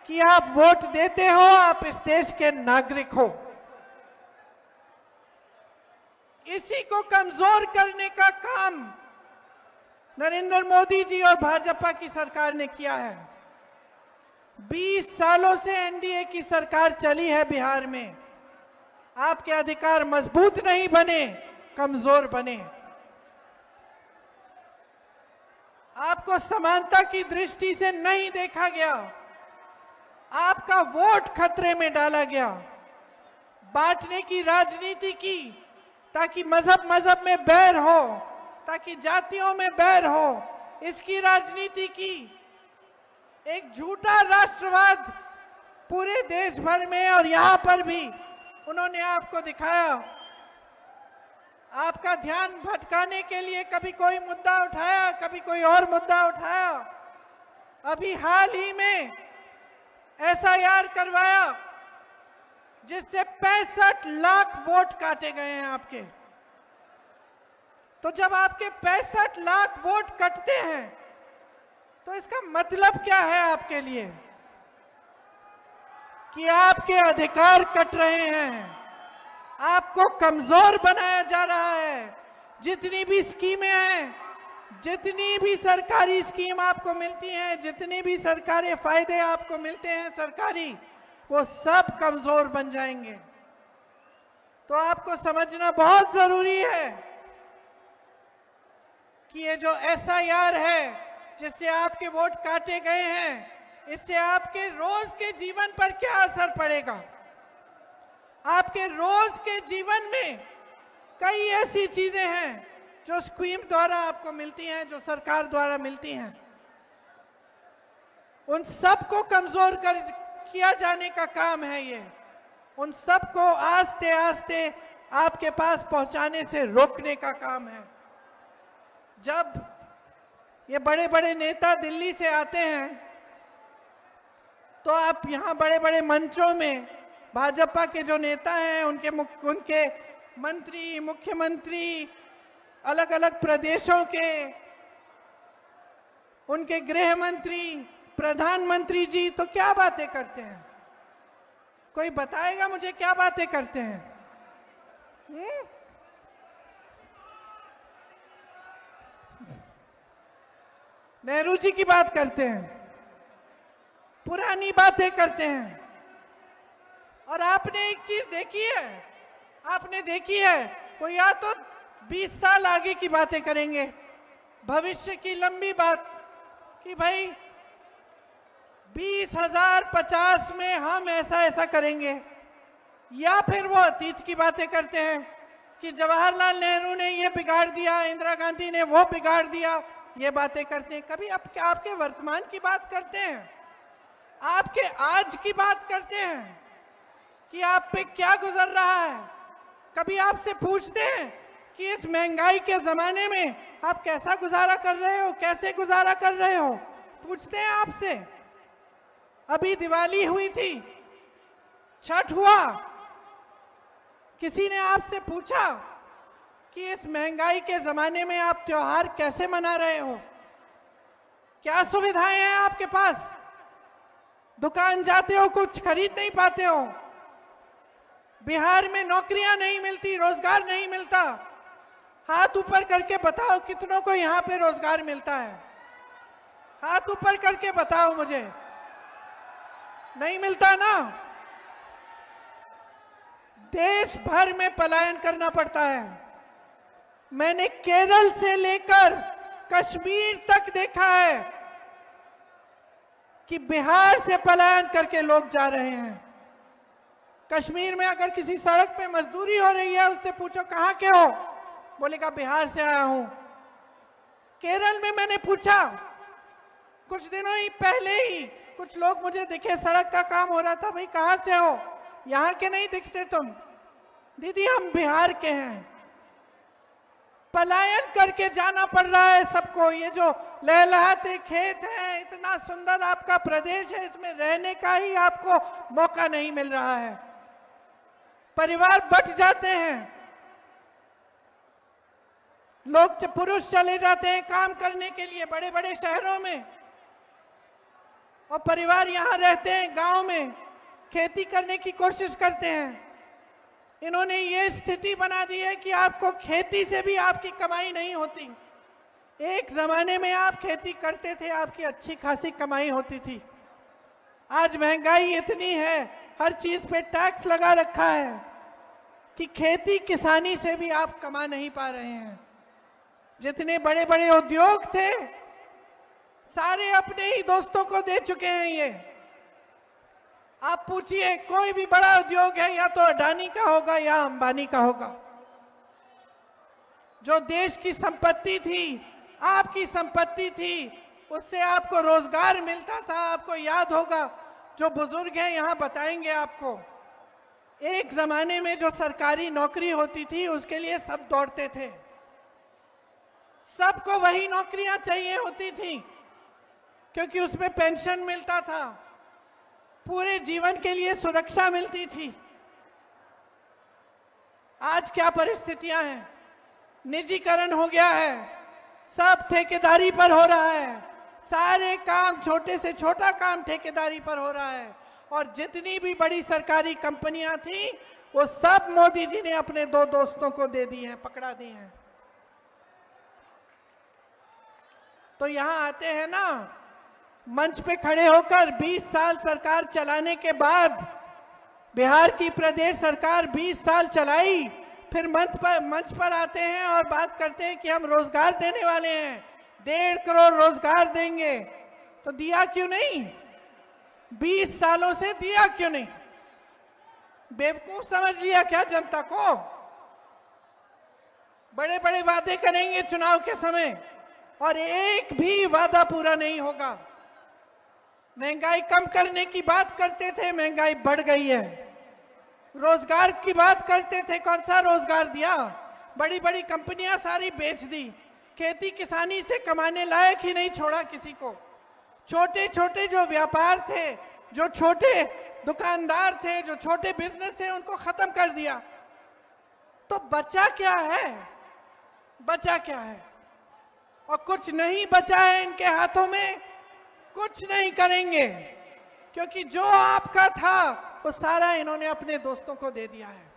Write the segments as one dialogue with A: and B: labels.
A: कि आप वोट देते हो, आप इस देश के नागरिक हो। इसी को कमजोर करने का काम नरेंद्र मोदी जी और भाजपा की सरकार ने किया है। 20 सालों से एनडीए की सरकार चली है बिहार में। आपके अधिकार मजबूत नहीं बने, कमजोर बने। आपको समानता की दृष्टि से नहीं देखा गया, आपका वोट खतरे में डाला गया। बांटने की राजनीति की, ताकि मजहब में बैर हो, ताकि जातियों में बैर हो, इसकी राजनीति की। एक झूठा राष्ट्रवाद पूरे देश भर में और यहां पर भी उन्होंने आपको दिखाया। आपका ध्यान भटकाने के लिए कभी कोई मुद्दा उठाया, कभी कोई और मुद्दा उठाया। अभी हाल ही में एसआईआर करवाया, जिससे 65 लाख वोट काटे गए हैं आपके। तो जब आपके 65 लाख वोट कटते हैं तो इसका मतलब क्या है आपके लिए? कि आपके अधिकार कट रहे हैं, आपको कमजोर बनाया जा रहा है। जितनी भी स्कीमें हैं, जितनी भी सरकारी स्कीम आपको मिलती हैं, जितनी भी सरकारी फायदे आपको मिलते हैं सरकारी, वो सब कमजोर बन जाएंगे। तो आपको समझना बहुत जरूरी है कि ये जो एसआईआर है, जिससे आपके वोट काटे गए हैं, इससे आपके रोज के जीवन पर क्या असर पड़ेगा। आपके रोज के जीवन में कई ऐसी चीजें हैं जो स्कीम द्वारा आपको मिलती हैं, जो सरकार द्वारा मिलती हैं, उन सबको कमजोर किया जाने का काम है ये। उन सबको आस्ते आस्ते आपके पास पहुंचाने से रोकने का काम है। जब ये बड़े बड़े नेता दिल्ली से आते हैं तो आप यहाँ बड़े बड़े मंचों में भाजपा के जो नेता हैं, उनके मंत्री, मुख्यमंत्री, अलग अलग प्रदेशों के उनके गृह मंत्री, प्रधानमंत्री जी तो क्या बातें करते हैं? कोई बताएगा मुझे क्या बातें करते हैं? नेहरू जी की बात करते हैं, पुरानी बातें करते हैं। और आपने एक चीज देखी है, आपने देखी है, वो या तो 20 साल आगे की बातें करेंगे, भविष्य की लंबी बात, कि भाई 2050 में हम ऐसा ऐसा करेंगे, या फिर वो अतीत की बातें करते हैं कि जवाहरलाल नेहरू ने ये बिगाड़ दिया, इंदिरा गांधी ने वो बिगाड़ दिया, ये बातें करते हैं। कभी आपके वर्तमान की बात करते हैं, आपके आज की बात करते हैं कि आप पे क्या गुजर रहा है। कभी आपसे पूछते हैं कि इस महंगाई के जमाने में आप कैसा गुजारा कर रहे हो, कैसे गुजारा कर रहे हो, पूछते हैं आपसे। अभी दिवाली हुई थी, छठ हुआ, किसी ने आपसे पूछा कि इस महंगाई के जमाने में आप त्योहार कैसे मना रहे हो, क्या सुविधाएं हैं आपके पास? दुकान जाते हो, कुछ खरीद नहीं पाते हो। बिहार में नौकरियां नहीं मिलती, रोजगार नहीं मिलता। हाथ ऊपर करके बताओ कितनों को यहां पे रोजगार मिलता है? हाथ ऊपर करके बताओ मुझे। नहीं मिलता ना? देश भर में पलायन करना पड़ता है। मैंने केरल से लेकर कश्मीर तक देखा है कि बिहार से पलायन करके लोग जा रहे हैं। कश्मीर में अगर किसी सड़क पे मजदूरी हो रही है, उससे पूछो कहां के हो, बोलेगा बिहार से आया हूं। केरल में मैंने पूछा, कुछ दिनों ही पहले ही कुछ लोग मुझे दिखे, सड़क का काम हो रहा था, भाई कहां से हो? यहां के नहीं दिखते तुम। दीदी हम बिहार के हैं। पलायन करके जाना पड़ रहा है सबको। ये जो लहलहाते खेत हैं, इतना सुंदर आपका प्रदेश है, इसमें रहने का ही आपको मौका नहीं मिल रहा है। परिवार बच जाते हैं, लोग पुरुष चले जाते हैं काम करने के लिए बड़े बड़े शहरों में। और परिवार यहाँ रहते हैं, गांव में खेती करने की कोशिश करते हैं। इन्होंने ये स्थिति बना दी है कि आपको खेती से भी आपकी कमाई नहीं होती। एक जमाने में आप खेती करते थे, आपकी अच्छी खासी कमाई होती थी। आज महंगाई इतनी है, हर चीज पे टैक्स लगा रखा है कि खेती किसानी से भी आप कमा नहीं पा रहे हैं। जितने बड़े बड़े उद्योग थे सारे अपने ही दोस्तों को दे चुके हैं। ये आप पूछिए, कोई भी बड़ा उद्योग है या तो अडानी का होगा या अंबानी का होगा। जो देश की संपत्ति थी, आपकी संपत्ति थी, उससे आपको रोजगार मिलता था। आपको याद होगा, जो बुजुर्ग हैं यहां बताएंगे आपको, एक जमाने में जो सरकारी नौकरी होती थी उसके लिए सब दौड़ते थे। सबको वही नौकरियां चाहिए होती थी क्योंकि उसमें पेंशन मिलता था, पूरे जीवन के लिए सुरक्षा मिलती थी। आज क्या परिस्थितियां हैं? निजीकरण हो गया है, सब ठेकेदारी पर हो रहा है। सारे काम, छोटे से छोटा काम ठेकेदारी पर हो रहा है। और जितनी भी बड़ी सरकारी कंपनियां थी वो सब मोदी जी ने अपने दो दोस्तों को दे दी हैं, पकड़ा दी हैं। तो यहां आते हैं ना, मंच पे खड़े होकर 20 साल सरकार चलाने के बाद, बिहार की प्रदेश सरकार 20 साल चलाई, फिर मंच पर आते हैं और बात करते हैं कि हम रोजगार देने वाले हैं, 1.5 करोड़ रोजगार देंगे। तो दिया क्यों नहीं? 20 सालों से दिया क्यों नहीं? बेवकूफ समझ लिया क्या जनता को? बड़े बड़े वादे करेंगे चुनाव के समय और एक भी वादा पूरा नहीं होगा। महंगाई कम करने की बात करते थे, महंगाई बढ़ गई है। रोजगार की बात करते थे, कौन सा रोजगार दिया? बड़ी बड़ी कंपनियां सारी बेच दी। खेती किसानी से कमाने लायक ही नहीं छोड़ा किसी को। छोटे छोटे जो व्यापार थे, जो छोटे दुकानदार थे, जो छोटे बिजनेस थे, उनको खत्म कर दिया। तो बचा क्या है? बचा क्या है? और कुछ नहीं बचा है इनके हाथों में। कुछ नहीं करेंगे क्योंकि जो आपका था वो सारा इन्होंने अपने दोस्तों को दे दिया है।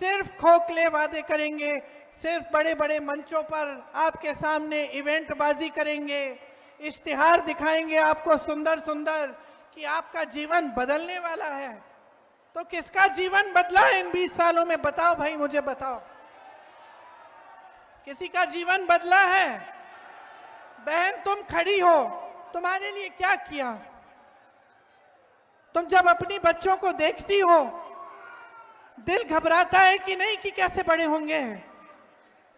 A: सिर्फ खोखले वादे करेंगे, सिर्फ बड़े बड़े मंचों पर आपके सामने इवेंट बाजी करेंगे, इश्तिहार दिखाएंगे आपको सुंदर सुंदर कि आपका जीवन बदलने वाला है। तो किसका जीवन बदला है इन 20 सालों में? बताओ भाई, मुझे बताओ। किसी का जीवन बदला है? बहन तुम खड़ी हो, तुम्हारे लिए क्या किया? तुम जब अपनी बच्चों को देखती हो दिल घबराता है कि नहीं कि कैसे बड़े होंगे,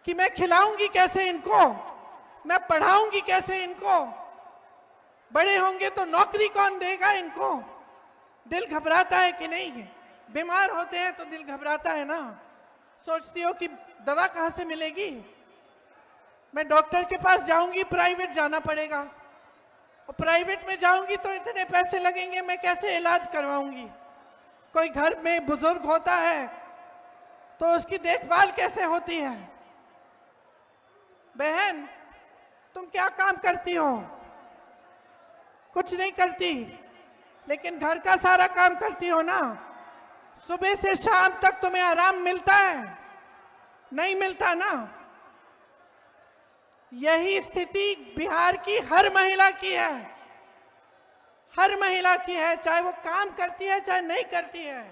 A: कि मैं खिलाऊंगी कैसे इनको, मैं पढ़ाऊंगी कैसे इनको, बड़े होंगे तो नौकरी कौन देगा इनको? दिल घबराता है कि नहीं? बीमार होते हैं तो दिल घबराता है ना। सोचती हो कि दवा कहां से मिलेगी, मैं डॉक्टर के पास जाऊंगी, प्राइवेट जाना पड़ेगा, और प्राइवेट में जाऊंगी तो इतने पैसे लगेंगे, मैं कैसे इलाज करवाऊंगी? कोई घर में बुजुर्ग होता है तो उसकी देखभाल कैसे होती है? बहन तुम क्या काम करती हो? कुछ नहीं करती, लेकिन घर का सारा काम करती हो ना। सुबह से शाम तक तुम्हें आराम मिलता है? नहीं मिलता ना। यही स्थिति बिहार की हर महिला की है, हर महिला की है, चाहे वो काम करती है चाहे नहीं करती है,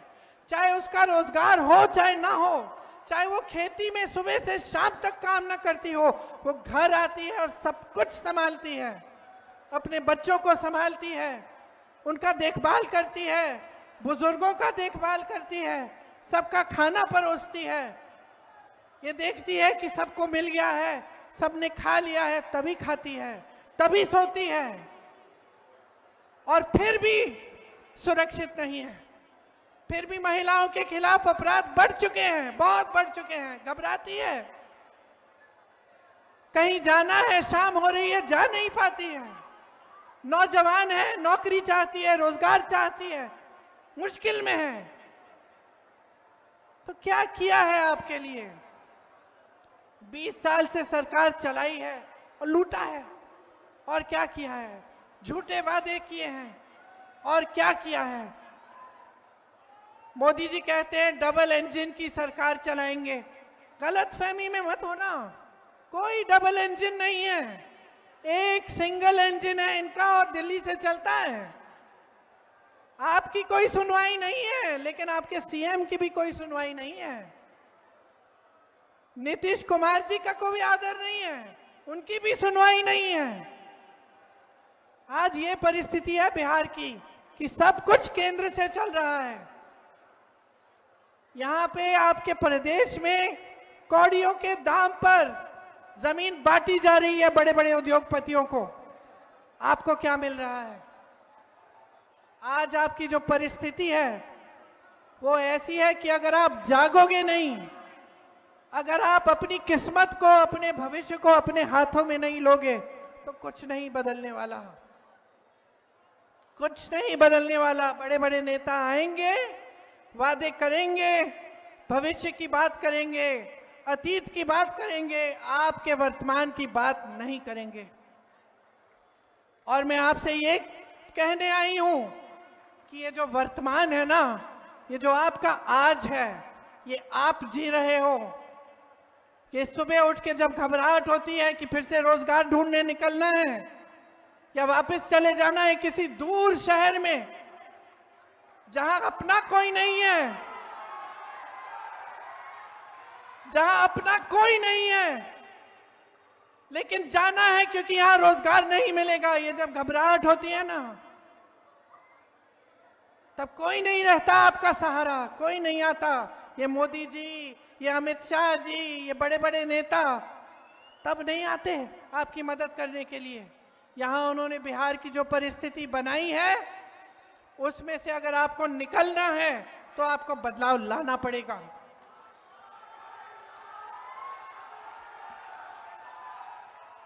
A: चाहे उसका रोजगार हो चाहे ना हो, चाहे वो खेती में सुबह से शाम तक काम ना करती हो, वो घर आती है और सब कुछ संभालती है, अपने बच्चों को संभालती है, उनका देखभाल करती है, बुजुर्गों का देखभाल करती है, सबका खाना परोसती है, ये देखती है कि सबको मिल गया है, सबने खा लिया है, तभी खाती है, तभी सोती है। और फिर भी सुरक्षित नहीं है, फिर भी महिलाओं के खिलाफ अपराध बढ़ चुके हैं, बहुत बढ़ चुके हैं। घबराती है, कहीं जाना है, शाम हो रही है, जा नहीं पाती है। नौजवान है, नौकरी चाहती है, रोजगार चाहती है, मुश्किल में है। तो क्या किया है आपके लिए? 20 साल से सरकार चलाई है और लूटा है। और क्या किया है? झूठे वादे किए हैं और क्या किया है। मोदी जी कहते हैं डबल इंजन की सरकार चलाएंगे। गलतफहमी में मत होना, कोई डबल इंजन नहीं है, एक सिंगल इंजन है इनका और दिल्ली से चलता है। आपकी कोई सुनवाई नहीं है, लेकिन आपके सीएम की भी कोई सुनवाई नहीं है। नीतीश कुमार जी का कोई आदर नहीं है, उनकी भी सुनवाई नहीं है। आज ये परिस्थिति है बिहार की कि सब कुछ केंद्र से चल रहा है। यहां पे आपके प्रदेश में कौड़ियों के दाम पर जमीन बांटी जा रही है बड़े बड़े उद्योगपतियों को। आपको क्या मिल रहा है? आज आपकी जो परिस्थिति है वो ऐसी है कि अगर आप जागोगे नहीं, अगर आप अपनी किस्मत को, अपने भविष्य को अपने हाथों में नहीं लोगे तो कुछ नहीं बदलने वाला, कुछ नहीं बदलने वाला। बड़े बड़े नेता आएंगे, वादे करेंगे, भविष्य की बात करेंगे, अतीत की बात करेंगे, आपके वर्तमान की बात नहीं करेंगे। और मैं आपसे ये कहने आई हूं कि ये जो वर्तमान है ना, ये जो आपका आज है, ये आप जी रहे हो। कि सुबह उठ के जब घबराहट होती है कि फिर से रोजगार ढूंढने निकलना है या वापस चले जाना है किसी दूर शहर में जहां अपना कोई नहीं है, जहां अपना कोई नहीं है, लेकिन जाना है क्योंकि यहां रोजगार नहीं मिलेगा। ये जब घबराहट होती है ना, तब कोई नहीं रहता आपका सहारा, कोई नहीं आता। ये मोदी जी, ये अमित शाह जी, ये बड़े बड़े नेता तब नहीं आते आपकी मदद करने के लिए। यहां उन्होंने बिहार की जो परिस्थिति बनाई है उसमें से अगर आपको निकलना है तो आपको बदलाव लाना पड़ेगा।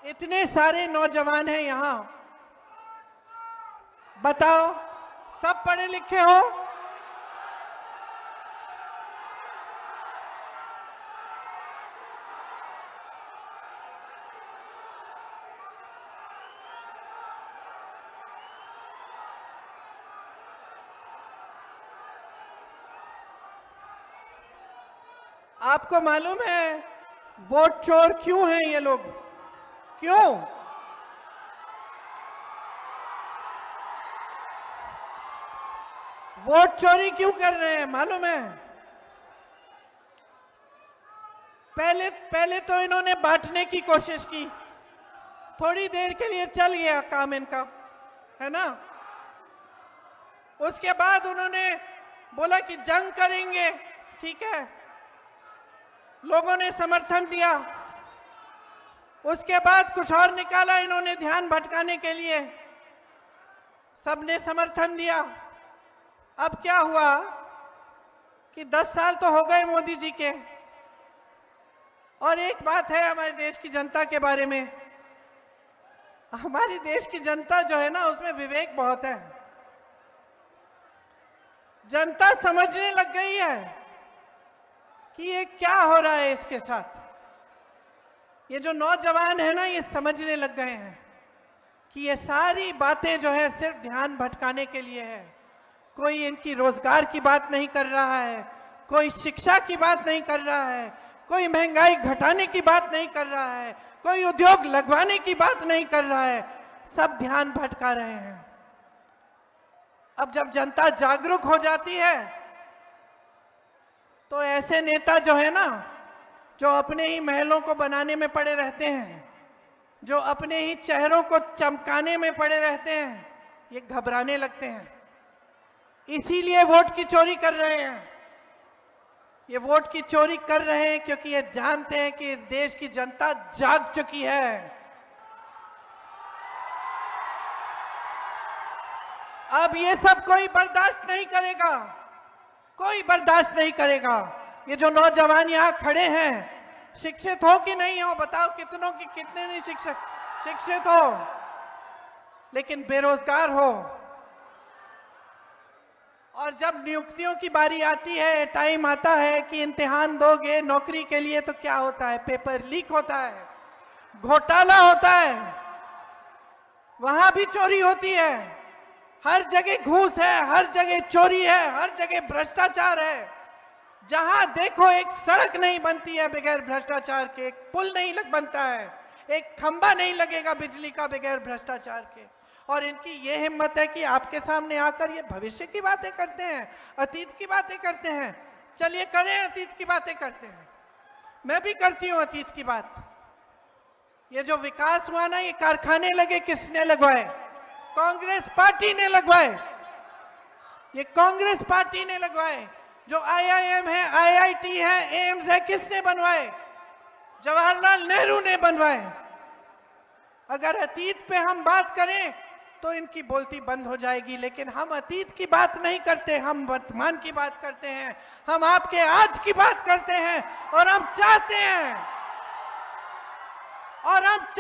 A: इतने सारे नौजवान हैं यहां, बताओ सब पढ़े लिखे हो? आपको मालूम है वोट चोर क्यों हैं ये लोग? क्यों? वोट चोरी क्यों कर रहे हैं मालूम है? पहले तो इन्होंने बांटने की कोशिश की, थोड़ी देर के लिए चल गया काम इनका, है ना। उसके बाद उन्होंने बोला कि जंग करेंगे, ठीक है, लोगों ने समर्थन दिया। उसके बाद कुछ और निकाला इन्होंने ध्यान भटकाने के लिए, सबने समर्थन दिया। अब क्या हुआ कि 10 साल तो हो गए मोदी जी के, और एक बात है हमारे देश की जनता के बारे में, हमारी देश की जनता जो है ना उसमें विवेक बहुत है। जनता समझने लग गई है कि ये क्या हो रहा है इसके साथ। ये जो नौजवान है ना ये समझने लग गए हैं कि ये सारी बातें जो है सिर्फ ध्यान भटकाने के लिए है। कोई इनकी रोजगार की बात नहीं कर रहा है, कोई शिक्षा की बात नहीं कर रहा है, कोई महंगाई घटाने की बात नहीं कर रहा है, कोई उद्योग लगवाने की बात नहीं कर रहा है, सब ध्यान भटका रहे हैं। अब जब जनता जागरूक हो जाती है तो ऐसे नेता जो है ना, जो अपने ही महलों को बनाने में पड़े रहते हैं, जो अपने ही चेहरों को चमकाने में पड़े रहते हैं, ये घबराने लगते हैं। इसीलिए वोट की चोरी कर रहे हैं। ये वोट की चोरी कर रहे हैं क्योंकि ये जानते हैं कि इस देश की जनता जाग चुकी है। अब ये सब कोई बर्दाश्त नहीं करेगा, कोई बर्दाश्त नहीं करेगा। ये जो नौजवान यहाँ खड़े हैं, शिक्षित हो कि नहीं हो बताओ, कितनों की कितने नहीं शिक्षित हो लेकिन बेरोजगार हो। और जब नियुक्तियों की बारी आती है, टाइम आता है कि इम्तिहान दोगे नौकरी के लिए, तो क्या होता है? पेपर लीक होता है, घोटाला होता है। वहां भी चोरी होती है, हर जगह घूस है, हर जगह चोरी है, हर जगह भ्रष्टाचार है। जहां देखो एक सड़क नहीं बनती है बगैर भ्रष्टाचार के, एक पुल नहीं बनता है, एक खंबा नहीं लगेगा बिजली का बगैर भ्रष्टाचार के। और इनकी ये हिम्मत है कि आपके सामने आकर ये भविष्य की बातें करते हैं, अतीत की बातें करते हैं। चलिए करें, अतीत की बातें करते हैं। मैं भी करती हूं अतीत की बात। ये जो विकास हुआ ना, ये कारखाने लगे, किसने लगवाए? कांग्रेस पार्टी ने लगवाए। ये कांग्रेस पार्टी ने लगवाए। जो आईआईएम है, आईआईटी है, एम्स है, किसने बनवाए? जवाहरलाल नेहरू ने बनवाए। अगर अतीत पे हम बात करें तो इनकी बोलती बंद हो जाएगी, लेकिन हम अतीत की बात नहीं करते, हम वर्तमान की बात करते हैं, हम आपके आज की बात करते हैं। और हम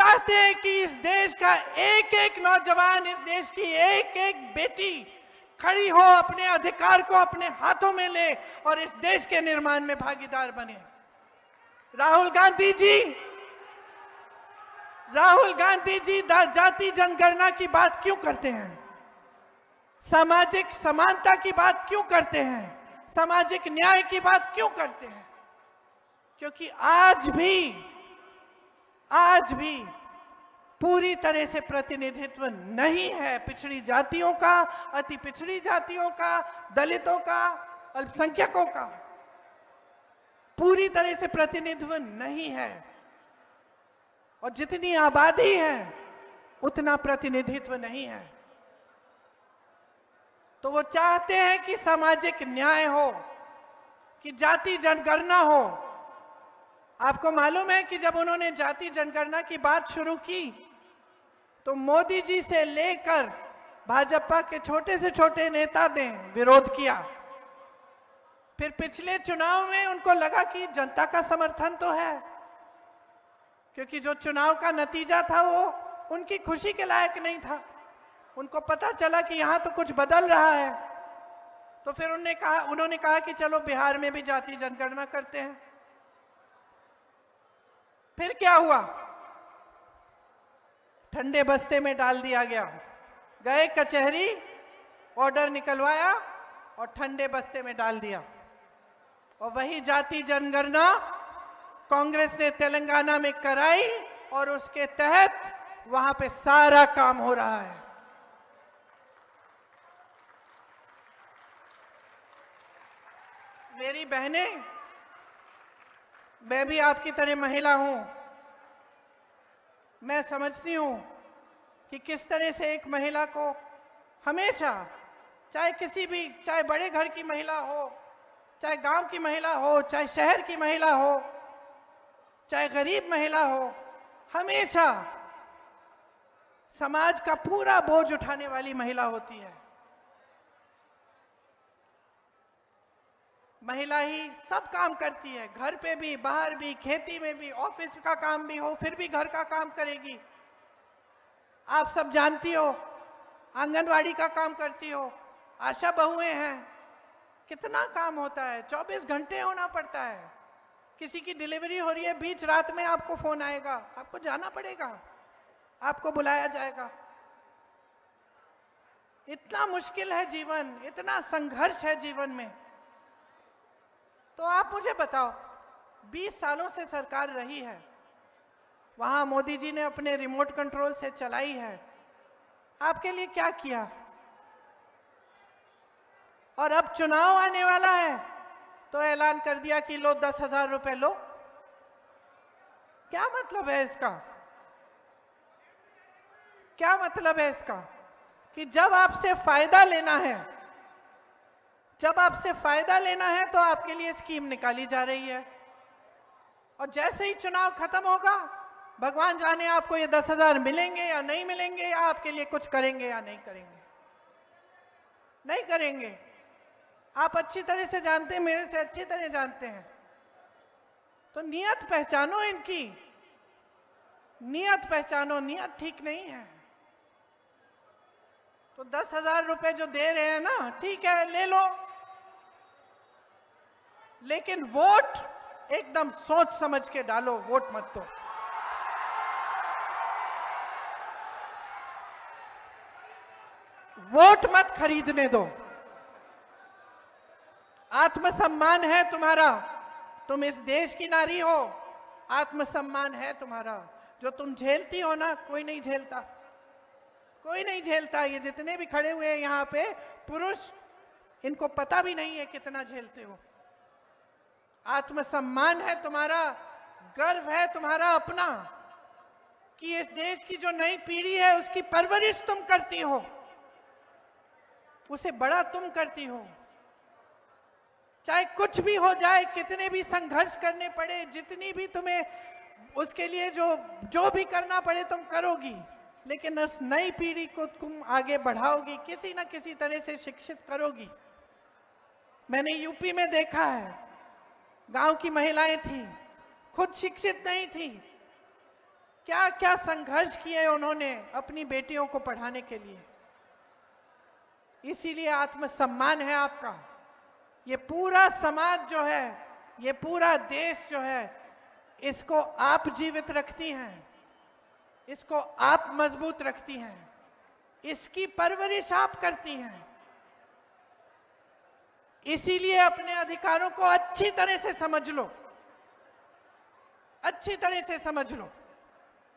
A: चाहते हैं कि इस देश का एक एक नौजवान, इस देश की एक एक बेटी खड़ी हो, अपने अधिकार को अपने हाथों में ले और इस देश के निर्माण में भागीदार बने। राहुल गांधी जी जाति जनगणना की बात क्यों करते हैं? सामाजिक समानता की बात क्यों करते हैं? सामाजिक न्याय की बात क्यों करते हैं? क्योंकि आज भी पूरी तरह से प्रतिनिधित्व नहीं है पिछड़ी जातियों का, अति पिछड़ी जातियों का, दलितों का, अल्पसंख्यकों का। पूरी तरह से प्रतिनिधित्व नहीं है। और जितनी आबादी है उतना प्रतिनिधित्व नहीं है। तो वो चाहते हैं कि सामाजिक न्याय हो, कि जाति जनगणना हो। आपको मालूम है कि जब उन्होंने जाति जनगणना की बात शुरू की तो मोदी जी से लेकर भाजपा के छोटे से छोटे नेता ने विरोध किया। फिर पिछले चुनाव में उनको लगा कि जनता का समर्थन तो है, क्योंकि जो चुनाव का नतीजा था वो उनकी खुशी के लायक नहीं था। उनको पता चला कि यहां तो कुछ बदल रहा है। तो फिर उन्होंने कहा कि चलो बिहार में भी जाति जनगणना करते हैं। फिर क्या हुआ? ठंडे बस्ते में डाल दिया गया। गए कचहरी, ऑर्डर निकलवाया और ठंडे बस्ते में डाल दिया। और वही जाति जनगणना कांग्रेस ने तेलंगाना में कराई और उसके तहत वहां पे सारा काम हो रहा है। मेरी बहनें, मैं भी आपकी तरह महिला हूं। मैं समझती हूं कि किस तरह से एक महिला को हमेशा, चाहे बड़े घर की महिला हो, चाहे गांव की महिला हो, चाहे शहर की महिला हो, चाहे गरीब महिला हो, हमेशा समाज का पूरा बोझ उठाने वाली महिला होती है। महिला ही सब काम करती है, घर पे भी, बाहर भी, खेती में भी, ऑफिस का काम भी हो फिर भी घर का काम करेगी। आप सब जानती हो, आंगनवाड़ी का काम करती हो, आशा बहुएं हैं, कितना काम होता है, 24 घंटे होना पड़ता है। किसी की डिलीवरी हो रही है, बीच रात में आपको फोन आएगा, आपको जाना पड़ेगा, आपको बुलाया जाएगा। इतना मुश्किल है जीवन, इतना संघर्ष है जीवन में। तो आप मुझे बताओ, 20 सालों से सरकार रही है, वहां मोदी जी ने अपने रिमोट कंट्रोल से चलाई है। आपके लिए क्या किया? और अब चुनाव आने वाला है तो ऐलान कर दिया कि लो 10,000 रुपए लो। क्या मतलब है इसका? क्या मतलब है इसका? कि जब आपसे फायदा लेना है तो आपके लिए स्कीम निकाली जा रही है, और जैसे ही चुनाव खत्म होगा, भगवान जाने आपको ये 10,000 मिलेंगे या नहीं मिलेंगे, या आपके लिए कुछ करेंगे या नहीं करेंगे। नहीं करेंगे। आप अच्छी तरह से जानते हैं, मेरे से अच्छी तरह जानते हैं। तो नियत पहचानो, इनकी नियत पहचानो, नियत ठीक नहीं है। तो 10,000 रुपए जो दे रहे हैं ना, ठीक है, ले लो, लेकिन वोट एकदम सोच समझ के डालो, वोट मत दो। वोट मत खरीदने दो। आत्मसम्मान है तुम्हारा, तुम इस देश की नारी हो, आत्मसम्मान है तुम्हारा। जो तुम झेलती हो ना, कोई नहीं झेलता, कोई नहीं झेलता। ये जितने भी खड़े हुए हैं यहाँ पे पुरुष, इनको पता भी नहीं है कितना झेलते हो। आत्मसम्मान है तुम्हारा, गर्व है तुम्हारा अपना कि इस देश की जो नई पीढ़ी है उसकी परवरिश तुम करती हो, उसे बड़ा तुम करती हो। चाहे कुछ भी हो जाए, कितने भी संघर्ष करने पड़े, जितनी भी तुम्हें उसके लिए जो भी करना पड़े तुम करोगी, लेकिन उस नई पीढ़ी को तुम आगे बढ़ाओगी, किसी ना किसी तरह से शिक्षित करोगी। मैंने यूपी में देखा है, गांव की महिलाएं थी, खुद शिक्षित नहीं थी, क्या क्या संघर्ष किए उन्होंने अपनी बेटियों को पढ़ाने के लिए। इसीलिए आत्मसम्मान है आपका। ये पूरा समाज जो है, ये पूरा देश जो है, इसको आप जीवित रखती हैं, इसको आप मजबूत रखती हैं, इसकी परवरिश आप करती हैं। इसीलिए अपने अधिकारों को अच्छी तरह से समझ लो, अच्छी तरह से समझ लो।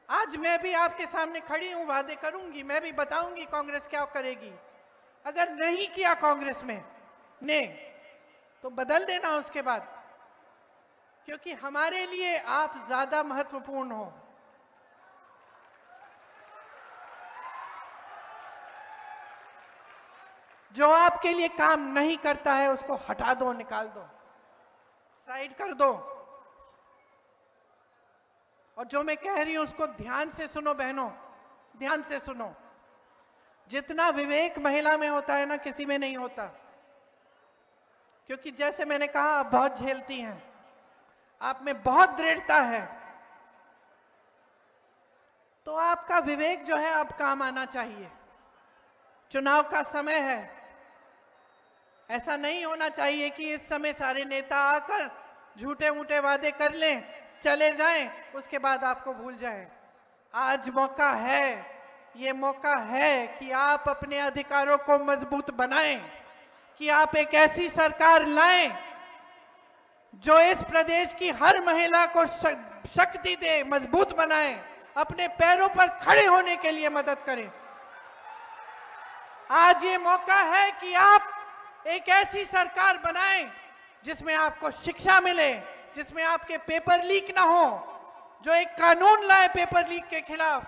A: आज मैं भी आपके सामने खड़ी हूं, वादे करूंगी, मैं भी बताऊंगी कांग्रेस क्या करेगी। अगर नहीं किया कांग्रेस में ने तो बदल देना उसके बाद, क्योंकि हमारे लिए आप ज्यादा महत्वपूर्ण हो। जो आपके लिए काम नहीं करता है उसको हटा दो, निकाल दो, साइड कर दो। और जो मैं कह रही हूं उसको ध्यान से सुनो बहनों, ध्यान से सुनो। जितना विवेक महिला में होता है ना, किसी में नहीं होता। क्योंकि जैसे मैंने कहा, आप बहुत झेलती हैं, आप में बहुत दृढ़ता है, तो आपका विवेक जो है अब काम आना चाहिए। चुनाव का समय है, ऐसा नहीं होना चाहिए कि इस समय सारे नेता आकर झूठे मूठे वादे कर लें, चले जाएं, उसके बाद आपको भूल जाएं। आज मौका है, ये मौका है कि आप अपने अधिकारों को मजबूत बनाएं, कि आप एक ऐसी सरकार लाएं जो इस प्रदेश की हर महिला को शक्ति दे, मजबूत बनाए, अपने पैरों पर खड़े होने के लिए मदद करें। आज ये मौका है कि आप एक ऐसी सरकार बनाएं जिसमें आपको शिक्षा मिले, जिसमें आपके पेपर लीक ना हो, जो एक कानून लाए पेपर लीक के खिलाफ,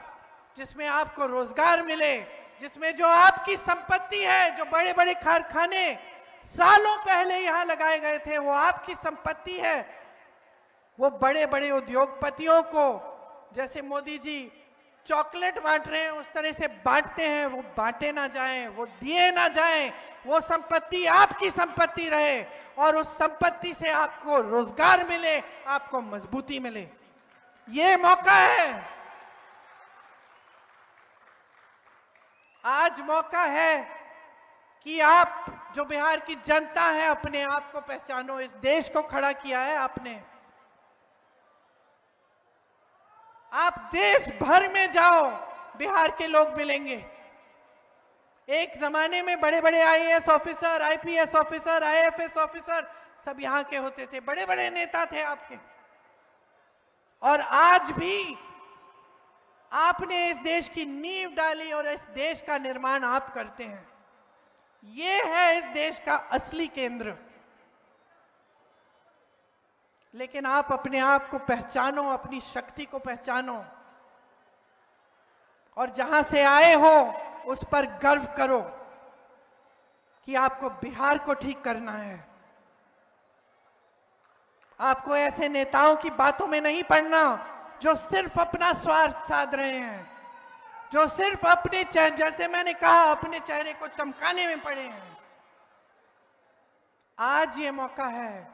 A: जिसमें आपको रोजगार मिले, जिसमें जो आपकी संपत्ति है, जो बड़े बड़े कारखाने सालों पहले यहां लगाए गए थे, वो आपकी संपत्ति है। वो बड़े बड़े उद्योगपतियों को, जैसे मोदी जी चॉकलेट बांट रहे हैं उस तरह से बांटते हैं, वो बांटे ना जाएं, वो दिए ना जाएं। वो संपत्ति आपकी संपत्ति रहे और उस संपत्ति से आपको रोजगार मिले, आपको मजबूती मिले। ये मौका है, आज मौका है कि आप, जो बिहार की जनता है, अपने आप को पहचानो। इस देश को खड़ा किया है आपने। आप देश भर में जाओ, बिहार के लोग मिलेंगे। एक जमाने में बड़े बड़े IAS officer, IPS officer, IFS officer सब यहां के होते थे, बड़े बड़े नेता थे आपके। और आज भी आपने इस देश की नींव डाली और इस देश का निर्माण आप करते हैं। ये है इस देश का असली केंद्र। लेकिन आप अपने आप को पहचानो, अपनी शक्ति को पहचानो, और जहां से आए हो उस पर गर्व करो कि आपको बिहार को ठीक करना है। आपको ऐसे नेताओं की बातों में नहीं पड़ना जो सिर्फ अपना स्वार्थ साध रहे हैं, जो सिर्फ अपने, जैसे मैंने कहा, अपने चेहरे को चमकाने में पड़े हैं। आज ये मौका है।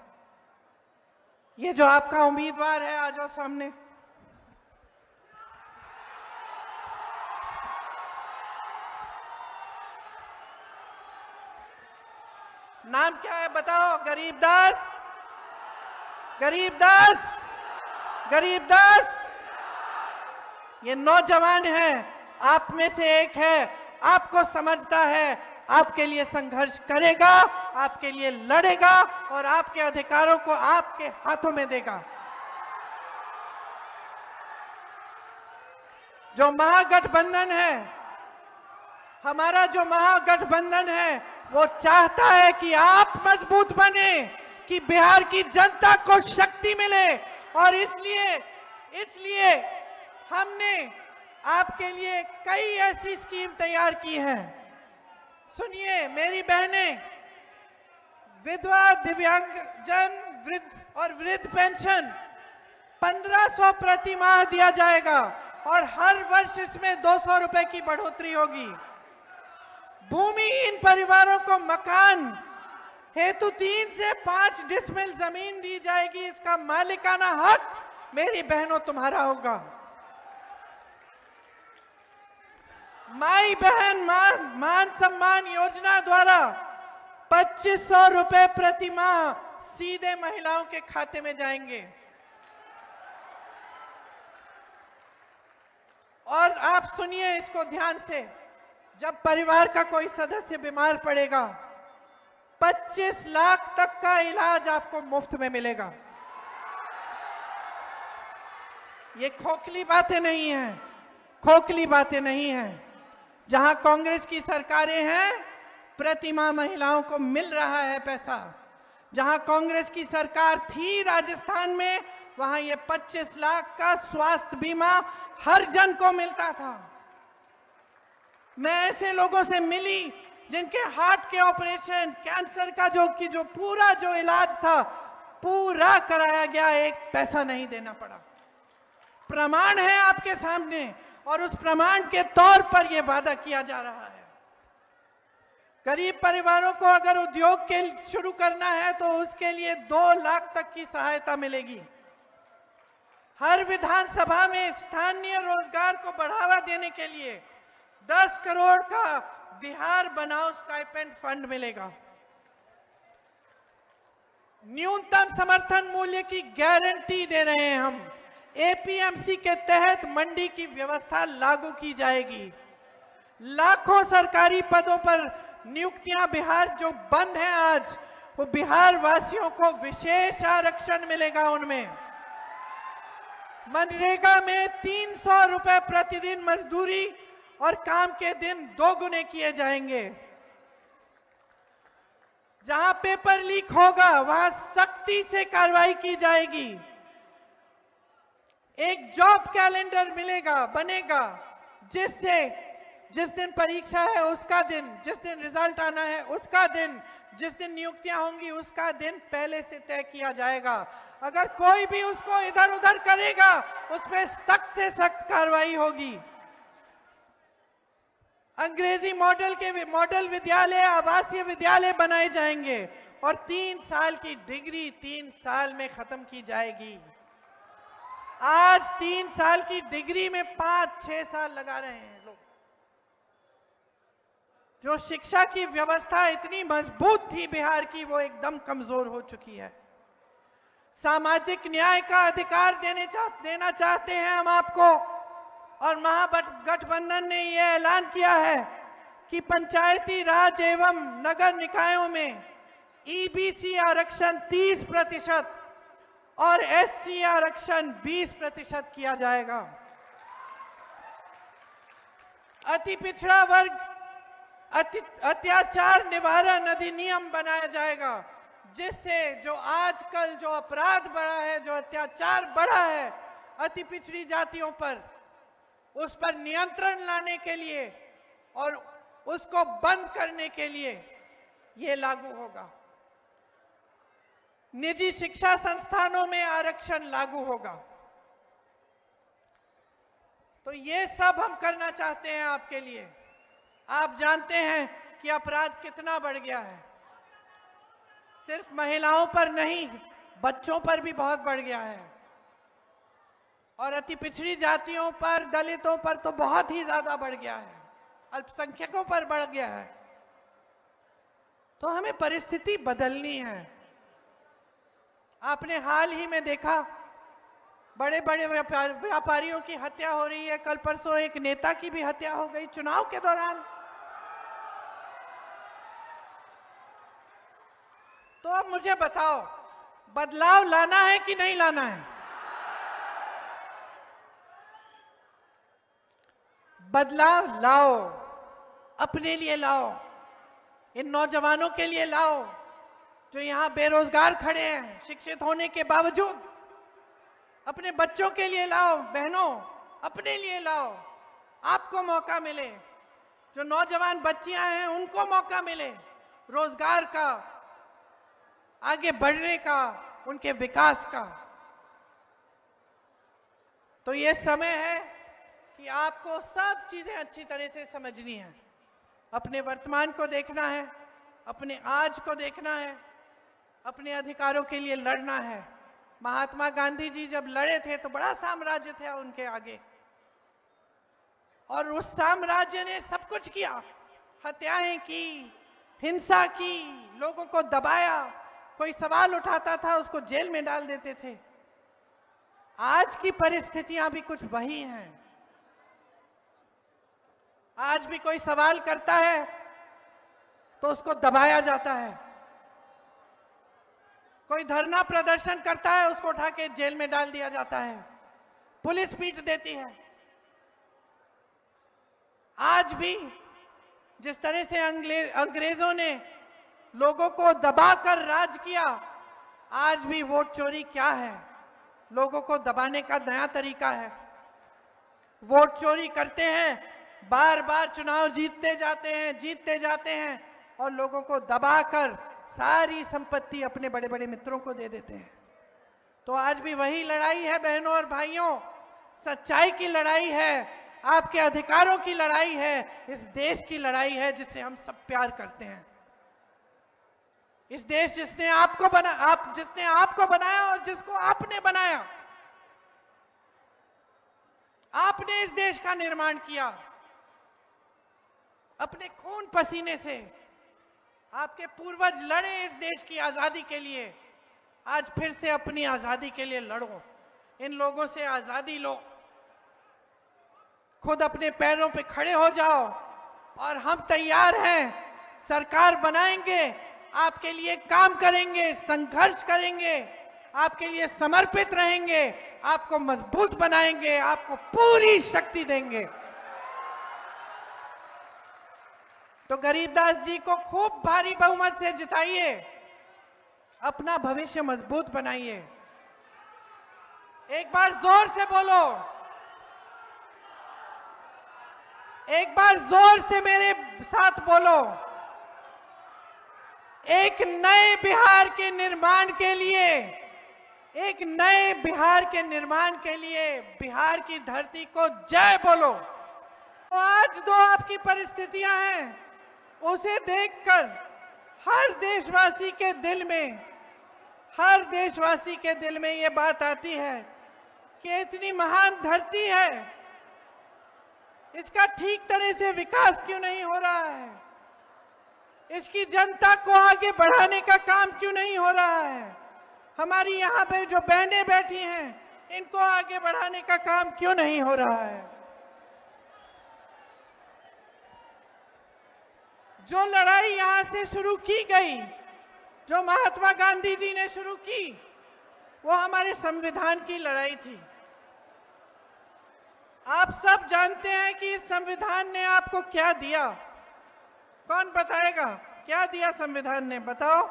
A: ये जो आपका उम्मीदवार है, आ जाओ सामने। नाम क्या है बताओ? गरीबदास, गरीबदास, गरीबदास। ये नौजवान है, आप में से एक है। आपको समझता है, आपके लिए संघर्ष करेगा, आपके लिए लड़ेगा और आपके अधिकारों को आपके हाथों में देगा। जो महागठबंधन है, हमारा जो महागठबंधन है, वो चाहता है कि आप मजबूत बने, कि बिहार की जनता को शक्ति मिले। और इसलिए हमने आपके लिए कई ऐसी स्कीम तैयार की है। सुनिए मेरी बहनें, विधवा, दिव्यांगजन, वृद्ध और वृद्ध पेंशन 1500 प्रति माह दिया जाएगा और हर वर्ष इसमें 200 रुपए की बढ़ोतरी होगी। भूमिहीन परिवारों को मकान हेतु 3 से 5 डिसमिल जमीन दी जाएगी। इसका मालिकाना हक मेरी बहनों तुम्हारा होगा। माई बहन मान सम्मान योजना द्वारा 2500 रुपए प्रति माह सीधे महिलाओं के खाते में जाएंगे। और आप सुनिए इसको ध्यान से, जब परिवार का कोई सदस्य बीमार पड़ेगा 25 लाख तक का इलाज आपको मुफ्त में मिलेगा। ये खोखली बातें नहीं हैं, खोखली बातें नहीं हैं। जहां कांग्रेस की सरकारें हैं, प्रति माह महिलाओं को मिल रहा है पैसा। जहां कांग्रेस की सरकार थी राजस्थान में, वहां ये 25 लाख का स्वास्थ्य बीमा हर जन को मिलता था। मैं ऐसे लोगों से मिली जिनके हार्ट के ऑपरेशन, कैंसर का जो पूरा इलाज था, पूरा कराया गया, एक पैसा नहीं देना पड़ा। प्रमाण है आपके सामने और उस प्रमाण के तौर पर यह वादा किया जा रहा है। गरीब परिवारों को अगर उद्योग के शुरू करना है तो उसके लिए 2 लाख तक की सहायता मिलेगी। हर विधानसभा में स्थानीय रोजगार को बढ़ावा देने के लिए 10 करोड़ का बिहार बनाओ स्टाइपेंड फंड मिलेगा। न्यूनतम समर्थन मूल्य की गारंटी दे रहे हैं हम। एपीएमसी के तहत मंडी की व्यवस्था लागू की जाएगी। लाखों सरकारी पदों पर नियुक्तियां बिहार जो बंद हैं आज, वो बिहार वासियों को विशेष आरक्षण मिलेगा उनमें। मनरेगा में 300 रुपए प्रतिदिन मजदूरी और काम के दिन 2 गुने किए जाएंगे। जहां पेपर लीक होगा वहां सख्ती से कार्रवाई की जाएगी। एक जॉब कैलेंडर बनेगा, जिससे जिस दिन परीक्षा है उसका दिन, जिस दिन रिजल्ट आना है उसका दिन, जिस दिन नियुक्तियां होंगी उसका दिन पहले से तय किया जाएगा। अगर कोई भी उसको इधर उधर करेगा उस पर सख्त से सख्त कार्रवाई होगी। अंग्रेजी मॉडल विद्यालय, आवासीय विद्यालय बनाए जाएंगे और 3 साल की डिग्री 3 साल में खत्म की जाएगी। आज 3 साल की डिग्री में 5-6 साल लगा रहे हैं लोग। जो शिक्षा की व्यवस्था इतनी मजबूत थी बिहार की, वो एकदम कमजोर हो चुकी है। सामाजिक न्याय का अधिकार देना चाहते हैं हम आपको, और महागठबंधन ने यह ऐलान किया है कि पंचायती राज एवं नगर निकायों में ईबीसी आरक्षण 30% और एससी आरक्षण 20% किया जाएगा। अति पिछड़ा वर्ग अत्याचार निवारण अधिनियम बनाया जाएगा, जिससे जो आजकल जो अपराध बढ़ा है, जो अत्याचार बढ़ा है अति पिछड़ी जातियों पर, उस पर नियंत्रण लाने के लिए और उसको बंद करने के लिए ये लागू होगा। निजी शिक्षा संस्थानों में आरक्षण लागू होगा। तो ये सब हम करना चाहते हैं आपके लिए। आप जानते हैं कि अपराध कितना बढ़ गया है। सिर्फ महिलाओं पर नहीं, बच्चों पर भी बहुत बढ़ गया है, और अति पिछड़ी जातियों पर, दलितों पर तो बहुत ही ज्यादा बढ़ गया है, अल्पसंख्यकों पर बढ़ गया है। तो हमें परिस्थिति बदलनी है। आपने हाल ही में देखा, बड़े बड़े व्यापारियों की हत्या हो रही है। कल परसों एक नेता की भी हत्या हो गई चुनाव के दौरान। तो अब मुझे बताओ, बदलाव लाना है कि नहीं लाना है? बदलाव लाओ, अपने लिए लाओ, इन नौजवानों के लिए लाओ जो यहां बेरोजगार खड़े हैं शिक्षित होने के बावजूद। अपने बच्चों के लिए लाओ, बहनों अपने लिए लाओ, आपको मौका मिले। जो नौजवान बच्चियां हैं उनको मौका मिले रोजगार का, आगे बढ़ने का, उनके विकास का। तो ये समय है कि आपको सब चीजें अच्छी तरह से समझनी है। अपने वर्तमान को देखना है, अपने आज को देखना है, अपने अधिकारों के लिए लड़ना है। महात्मा गांधी जी जब लड़े थे तो बड़ा साम्राज्य था उनके आगे, और उस साम्राज्य ने सब कुछ किया, हत्याएं की, हिंसा की, लोगों को दबाया, कोई सवाल उठाता था उसको जेल में डाल देते थे। आज की परिस्थितियां भी कुछ वही हैं। आज भी कोई सवाल करता है तो उसको दबाया जाता है, कोई धरना प्रदर्शन करता है उसको उठा के जेल में डाल दिया जाता है, पुलिस पीट देती है। आज भी जिस तरह से अंग्रेजों ने लोगों को दबाकर राज किया, आज भी वोट चोरी क्या है? लोगों को दबाने का नया तरीका है। वोट चोरी करते हैं, बार बार चुनाव जीतते जाते हैं और लोगों को दबाकर सारी संपत्ति अपने बड़े बड़े मित्रों को दे देते हैं। तो आज भी वही लड़ाई है बहनों और भाइयों, सच्चाई की लड़ाई है, आपके अधिकारों की लड़ाई है, इस देश की लड़ाई है जिसे हम सब प्यार करते हैं। इस देश जिसने आपको बनाया और जिसको आपने बनाया। आपने इस देश का निर्माण किया अपने खून पसीने से। आपके पूर्वज लड़े इस देश की आजादी के लिए, आज फिर से अपनी आजादी के लिए लड़ो, इन लोगों से आजादी लो, खुद अपने पैरों पे खड़े हो जाओ। और हम तैयार हैं, सरकार बनाएंगे, आपके लिए काम करेंगे, संघर्ष करेंगे, आपके लिए समर्पित रहेंगे, आपको मजबूत बनाएंगे, आपको पूरी शक्ति देंगे। तो गरीबदास जी को खूब भारी बहुमत से जिताइए, अपना भविष्य मजबूत बनाइए। एक बार जोर से बोलो, एक बार जोर से मेरे साथ बोलो। एक नए बिहार के निर्माण के लिए, एक नए बिहार के निर्माण के लिए बिहार की धरती को जय बोलो। तो आज जो आपकी परिस्थितियां हैं उसे देखकर हर देशवासी के दिल में ये बात आती है कि इतनी महान धरती है, इसका ठीक तरह से विकास क्यों नहीं हो रहा है? इसकी जनता को आगे बढ़ाने का काम क्यों नहीं हो रहा है? हमारी यहाँ पे जो बहनें बैठी हैं, इनको आगे बढ़ाने का काम क्यों नहीं हो रहा है? जो लड़ाई यहाँ से शुरू की गई, जो महात्मा गांधी जी ने शुरू की, वो हमारे संविधान की लड़ाई थी। आप सब जानते हैं कि इस संविधान ने आपको क्या दिया। कौन बताएगा क्या दिया संविधान ने? बताओ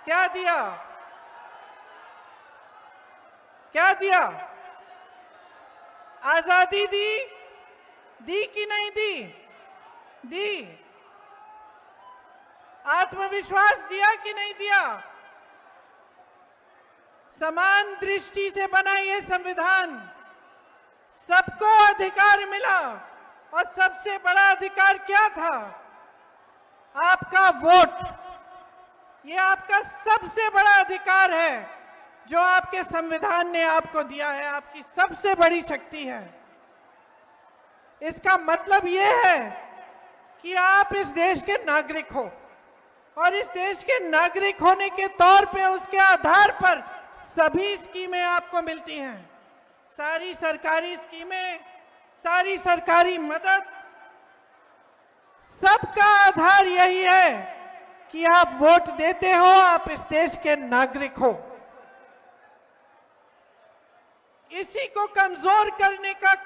A: क्या दिया? क्या दिया? आजादी दी कि नहीं दी? दी। आत्मविश्वास दिया कि नहीं दिया? समान दृष्टि से बना ये संविधान, सबको अधिकार मिला। और सबसे बड़ा अधिकार क्या था? आपका वोट। ये आपका सबसे बड़ा अधिकार है जो आपके संविधान ने आपको दिया है, आपकी सबसे बड़ी शक्ति है। इसका मतलब ये है कि आप इस देश के नागरिक हो, और इस देश के नागरिक होने के तौर पे उसके आधार पर सभी स्कीमें आपको मिलती हैं। सारी सरकारी स्कीमें, सारी सरकारी मदद, सबका आधार यही है कि आप वोट देते हो, आप इस देश के नागरिक हो। इसी को कमजोर करने का